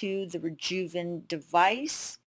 to the Rejuven device.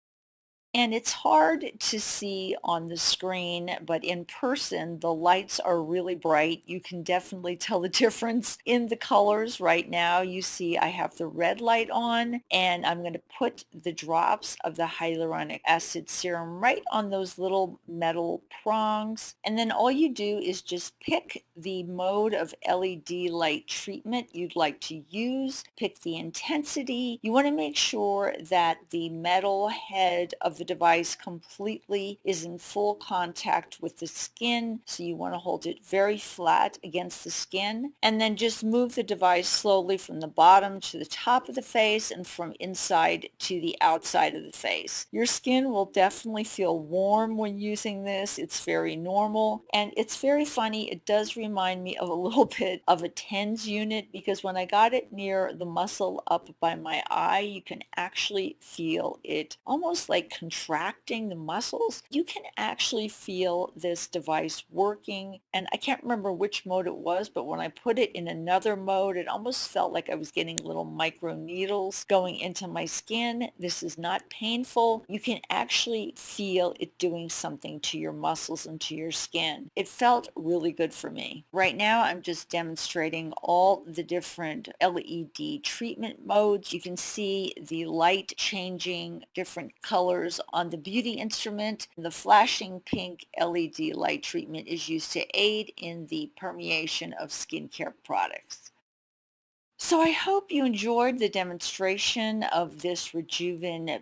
And it's hard to see on the screen, but in person, the lights are really bright. You can definitely tell the difference in the colors. Right now, you see I have the red light on, and I'm going to put the drops of the hyaluronic acid serum right on those little metal prongs. And then all you do is just pick the mode of LED light treatment you'd like to use, pick the intensity. You want to make sure that the metal head of the device completely is in full contact with the skin, so you want to hold it very flat against the skin, and then just move the device slowly from the bottom to the top of the face and from inside to the outside of the face. Your skin will definitely feel warm when using this. It's very normal, and it's very funny. It does remind me of a little bit of a TENS unit, because when I got it near the muscle up by my eye, you can actually feel it almost like contracting the muscles. You can actually feel this device working, and I can't remember which mode it was, but when I put it in another mode, it almost felt like I was getting little micro needles going into my skin. This is not painful. You can actually feel it doing something to your muscles and to your skin. It felt really good for me. Right now, I'm just demonstrating all the different LED treatment modes. You can see the light changing different colors on the beauty instrument. The flashing pink LED light treatment is used to aid in the permeation of skincare products. So I hope you enjoyed the demonstration of this Rejuven